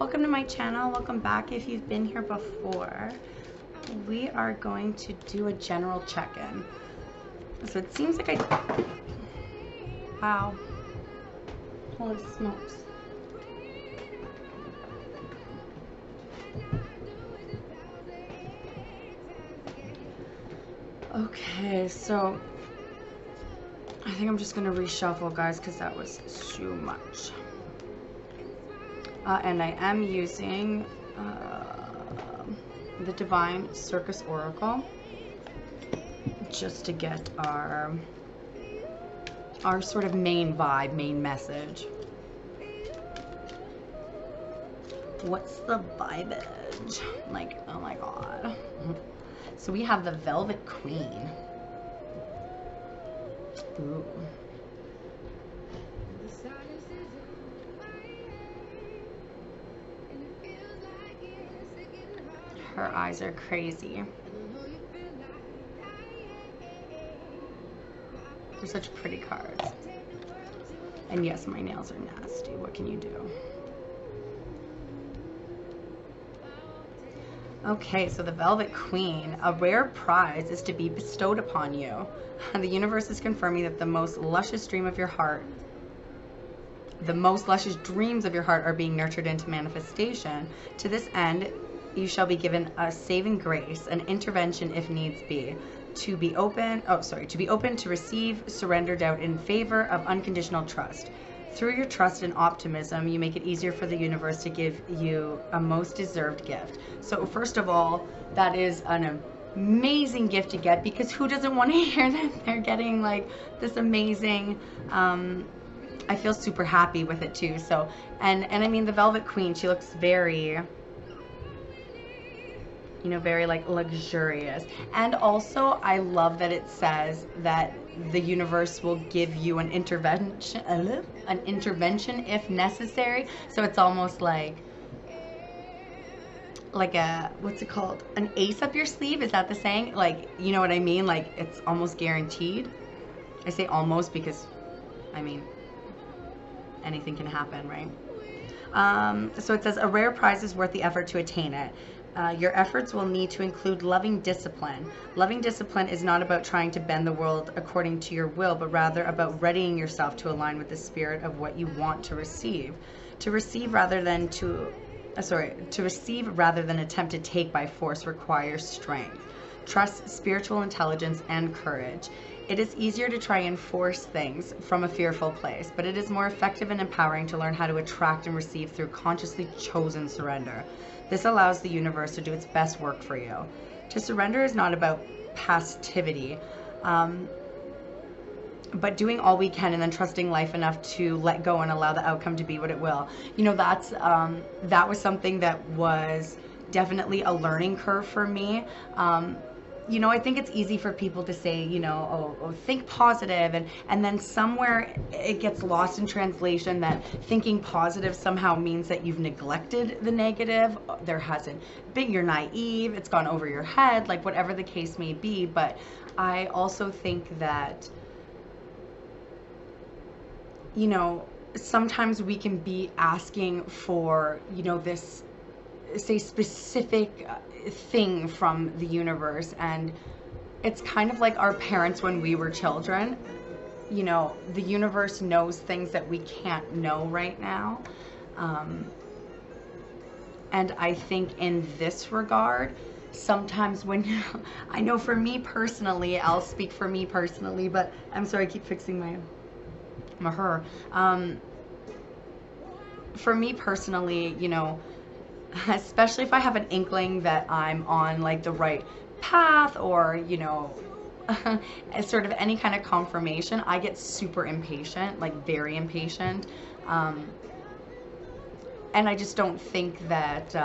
Welcome to my channel. Welcome back if you've been here before. We are going to do a general check-in. So it seems like wow. Holy smokes. Okay, so I think I'm just gonna reshuffle, guys, because that was too much. And I am using the Divine Circus Oracle just to get our sort of main vibe, main message. What's the vibage? Like, oh my god. So we have the Velvet Queen. Ooh. Her eyes are crazy. They're such pretty cards. And yes, my nails are nasty. What can you do? Okay, so the Velvet Queen. A rare prize is to be bestowed upon you. The universe is confirming that the most luscious dreams of your heart are being nurtured into manifestation. To this end, you shall be given a saving grace, an intervention if needs be, to be open to receive, surrender doubt in favor of unconditional trust. Through your trust and optimism, you make it easier for the universe to give you a most deserved gift. So first of all, that is an amazing gift to get, because who doesn't want to hear that they're getting like this amazing, I feel super happy with it too. So, and I mean, the Velvet Queen, she looks very, you know, very like luxurious. And also I love that it says that the universe will give you an intervention if necessary. So it's almost like a, what's it called? An ace up your sleeve? Is that the saying? Like, you know what I mean? Like, it's almost guaranteed. I say almost because, I mean, anything can happen, right? So it says, a rare prize is worth the effort to attain it. Your efforts will need to include loving discipline. Loving discipline is not about trying to bend the world according to your will, but rather about readying yourself to align with the spirit of what you want to receive. To receive rather than attempt to take by force requires strength, trust, spiritual intelligence, and courage. It is easier to try and force things from a fearful place, but it is more effective and empowering to learn how to attract and receive through consciously chosen surrender. This allows the universe to do its best work for you. To surrender is not about passivity, but doing all we can and then trusting life enough to let go and allow the outcome to be what it will. You know, that's that was something that was definitely a learning curve for me. You know, I think it's easy for people to say, you know, oh, think positive, and then somewhere it gets lost in translation that thinking positive somehow means that you've neglected the negative. There hasn't been, you're naive, it's gone over your head, like whatever the case may be. But I also think that, you know, sometimes we can be asking for, you know, this, say, specific thing from the universe, and it's kind of like our parents when we were children. You know, the universe knows things that we can't know right now, and I think in this regard, sometimes when I know for me personally, I'll speak for me personally, but I'm sorry, I keep fixing my hair. For me personally, you know, especially if I have an inkling that I'm on like the right path, or, you know, sort of any kind of confirmation, I get super impatient, like very impatient. And I just don't think that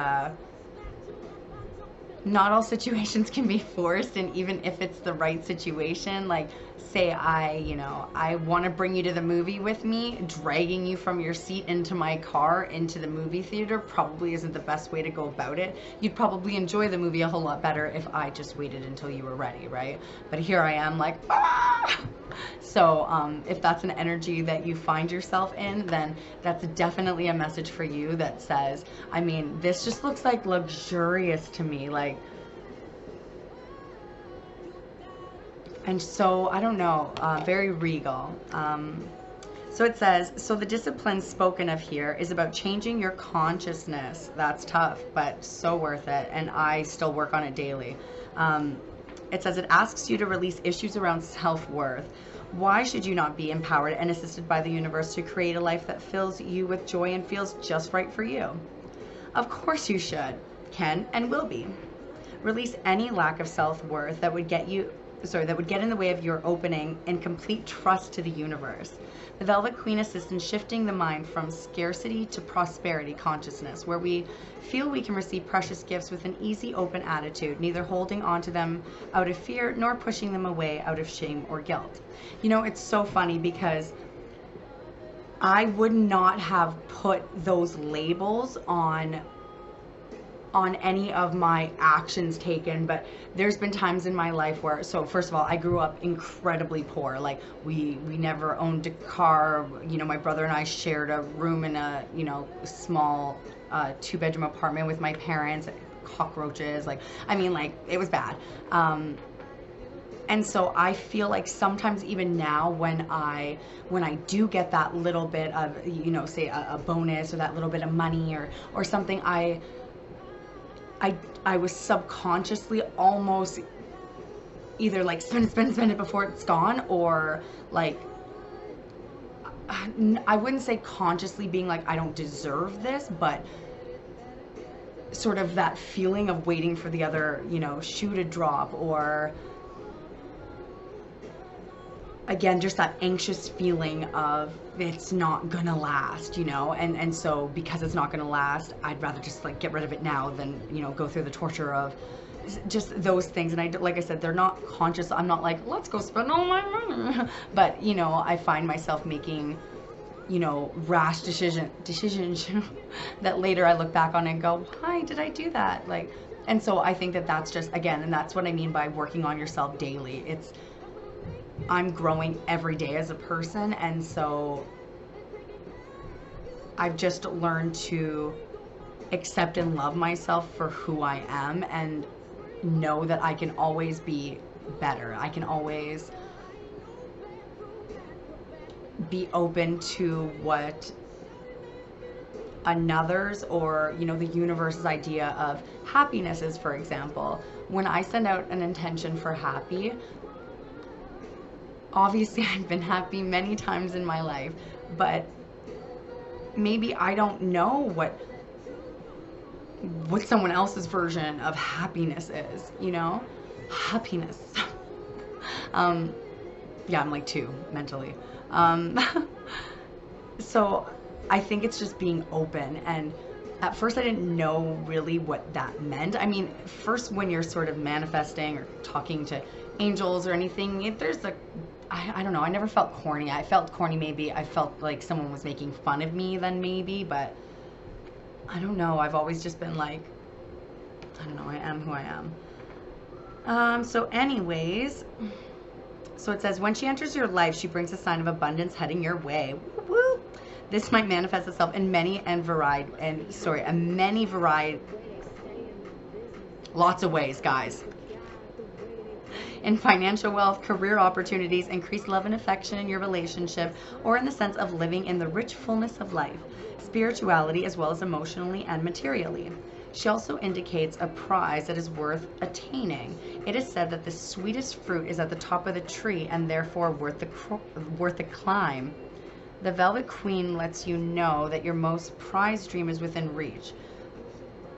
not all situations can be forced, and even if it's the right situation, like say I want to bring you to the movie with me, dragging you from your seat into my car into the movie theater probably isn't the best way to go about it. You'd probably enjoy the movie a whole lot better if I just waited until you were ready, right? But here I am like, ah! So if that's an energy that you find yourself in, then that's definitely a message for you that says, I mean, this just looks like luxurious to me, like. And so, I don't know, very regal. So it says, so the discipline spoken of here is about changing your consciousness. That's tough, but so worth it. And I still work on it daily. It says it asks you to release issues around self-worth. Why should you not be empowered and assisted by the universe to create a life that fills you with joy and feels just right for you? Of course you should, can, and will be. Release any lack of self-worth that would get in the way of your opening and complete trust to the universe. The Velvet Queen assists in shifting the mind from scarcity to prosperity consciousness, where we feel we can receive precious gifts with an easy, open attitude, neither holding on to them out of fear nor pushing them away out of shame or guilt. You know, it's so funny because I would not have put those labels on any of my actions taken, but there's been times in my life where, so first of all, I grew up incredibly poor. Like we never owned a car. You know, my brother and I shared a room in a, small 2-bedroom apartment with my parents. Cockroaches, like, I mean, like, it was bad. And so I feel like sometimes even now when I do get that little bit of, say a bonus or that little bit of money or something, I was subconsciously almost either like spend it before it's gone, or like, I wouldn't say consciously being like, I don't deserve this, but sort of that feeling of waiting for the other, shoe to drop, or again, just that anxious feeling of it's not gonna last, and so because it's not gonna last, I'd rather just like get rid of it now than, go through the torture of just those things. And like I said, they're not conscious. I'm not like, let's go spend all my money. But, I find myself making, rash decisions that later I look back on and go, why did I do that? Like, and so I think that that's just, again, and that's what I mean by working on yourself daily. I'm growing every day as a person, and so I've just learned to accept and love myself for who I am and know that I can always be better. I can always be open to what another's or, the universe's idea of happiness is, for example. When I send out an intention for happy, obviously, I've been happy many times in my life, but maybe I don't know what someone else's version of happiness is, Happiness. Yeah, I'm like 2 mentally. So I think it's just being open. And at first I didn't know really what that meant. I mean, first when you're sort of manifesting or talking to angels or anything, there's I don't know, I never felt corny. I felt corny maybe. I felt like someone was making fun of me then maybe, but I don't know. I've always just been like, I don't know, I am who I am. So anyways, so it says, when she enters your life, she brings a sign of abundance heading your way. Woo! This might manifest itself in lots of ways, guys. In financial wealth, career opportunities, increased love and affection in your relationship, or in the sense of living in the rich fullness of life, spirituality, as well as emotionally and materially. She also indicates a prize that is worth attaining. It is said that the sweetest fruit is at the top of the tree and therefore worth the climb. The Velvet Queen lets you know that your most prized dream is within reach.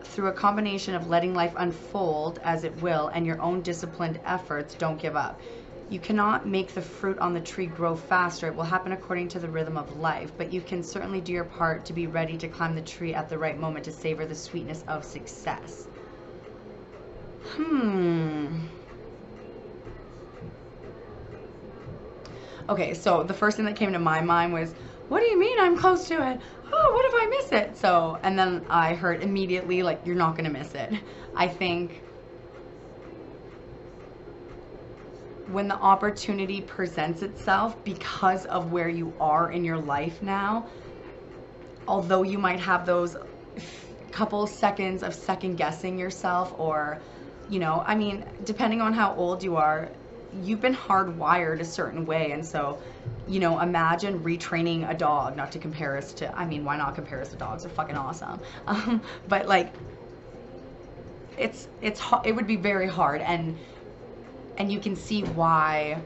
Through a combination of letting life unfold as it will and your own disciplined efforts, don't give up. You cannot make the fruit on the tree grow faster. It will happen according to the rhythm of life, but you can certainly do your part to be ready to climb the tree at the right moment to savor the sweetness of success. Okay, so the first thing that came to my mind was, what do you mean I'm close to it? Oh, what if I miss it? So, and then I heard immediately, like, you're not gonna miss it. I think when the opportunity presents itself because of where you are in your life now, although you might have those couple seconds of second guessing yourself, or, you know, I mean, depending on how old you are, you've been hardwired a certain way. And so, you know, imagine retraining a dog, not to compare us to, I mean, why not compare us to dogs? They're fucking awesome. But like, it would be very hard. And you can see why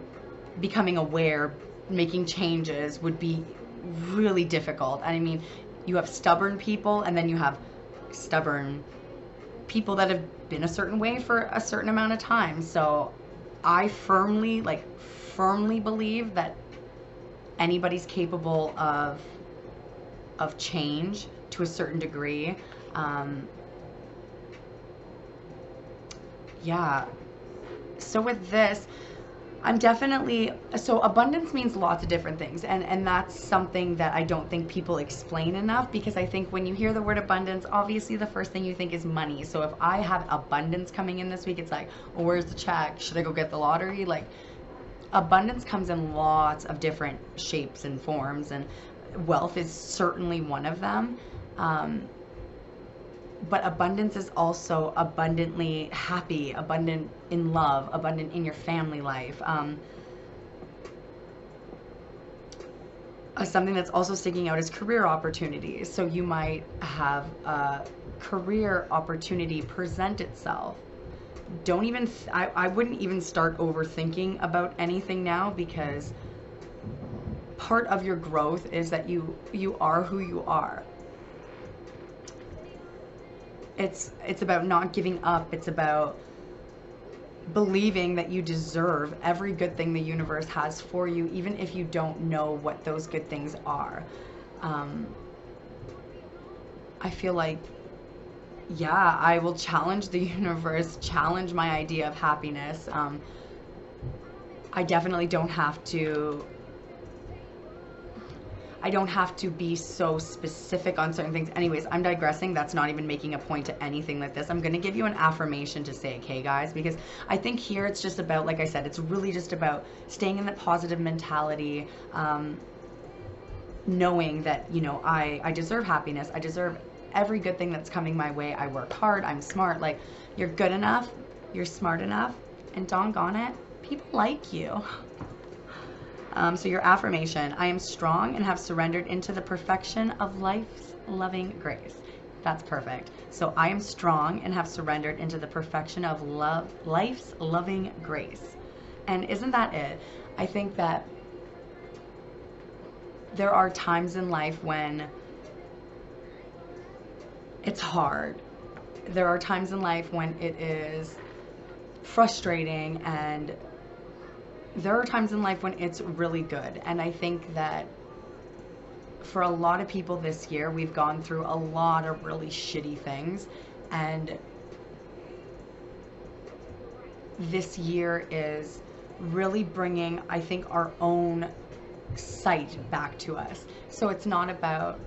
becoming aware, making changes would be really difficult. And I mean, you have stubborn people, and then you have stubborn people that have been a certain way for a certain amount of time. So I firmly believe that anybody's capable of change to a certain degree. Yeah. So with this, I'm definitely, so abundance means lots of different things, and that's something that I don't think people explain enough, because I think when you hear the word abundance, obviously the first thing you think is money. So if I have abundance coming in this week, it's like, well, where's the check? Should I go get the lottery? Like, abundance comes in lots of different shapes and forms, and wealth is certainly one of them. But abundance is also abundantly happy, abundant in love, abundant in your family life. Something that's also sticking out is career opportunities. So you might have a career opportunity present itself. Don't even, I wouldn't even start overthinking about anything now, because part of your growth is that you are who you are. It's about not giving up. It's about believing that you deserve every good thing the universe has for you, even if you don't know what those good things are. I feel like, yeah, I will challenge the universe, challenge my idea of happiness. I definitely don't have to be so specific on certain things. Anyways, I'm digressing. That's not even making a point to anything like this. I'm going to give you an affirmation to say, okay, guys, because I think here it's just about, like I said, it's really just about staying in that positive mentality, knowing that, you know, I deserve happiness. I deserve every good thing that's coming my way. I work hard. I'm smart. Like, you're good enough. You're smart enough. And doggone it, people like you. So your affirmation: I am strong and have surrendered into the perfection of life's loving grace. That's perfect. So I am strong and have surrendered into the perfection of life's loving grace. And isn't that it? I think that there are times in life when it's hard. There are times in life when it is frustrating, and there are times in life when it's really good. And I think that for a lot of people this year, we've gone through a lot of really shitty things, and this year is really bringing, I think, our own sight back to us. So it's not about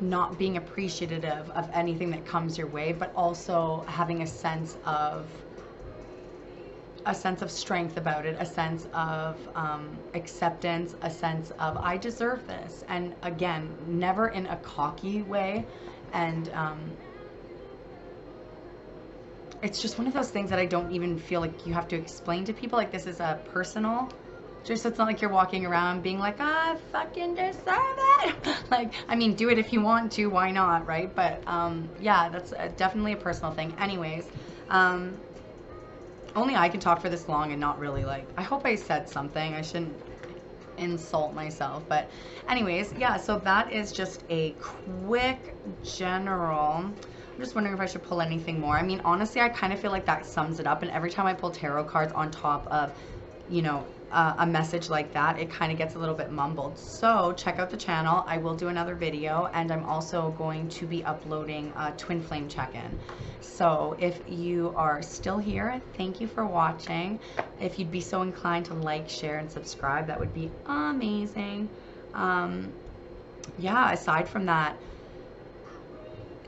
not being appreciative of anything that comes your way, but also having a sense of strength about it, a sense of acceptance, a sense of, I deserve this. And again, never in a cocky way. And it's just one of those things that I don't even feel like you have to explain to people. Like, this is a personal, just so it's not like you're walking around being like, I fucking deserve it. Like, I mean, do it if you want to, why not, right? But yeah, that's definitely a personal thing. Anyways, only I can talk for this long and not really, like, I hope I said something. I shouldn't insult myself. But anyways, yeah, so that is just a quick general. I'm just wondering if I should pull anything more. I mean, honestly, I kind of feel like that sums it up. And every time I pull tarot cards on top of, you know, a message like that, it kind of gets a little bit mumbled. So check out the channel. I will do another video, and I'm also going to be uploading a twin flame check-in. So if you are still here, thank you for watching. If you'd be so inclined to like, share, and subscribe, that would be amazing. Yeah, aside from that,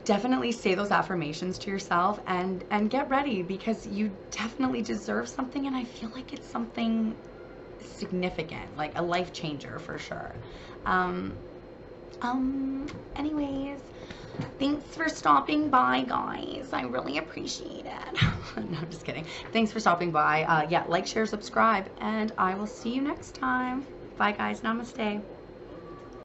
definitely say those affirmations to yourself and get ready, because you definitely deserve something, and I feel like it's something significant, like a life changer for sure. Anyways, thanks for stopping by, guys. I really appreciate it. No, I'm just kidding. Thanks for stopping by. Yeah, like, share, subscribe, and I will see you next time. Bye, guys. Namaste.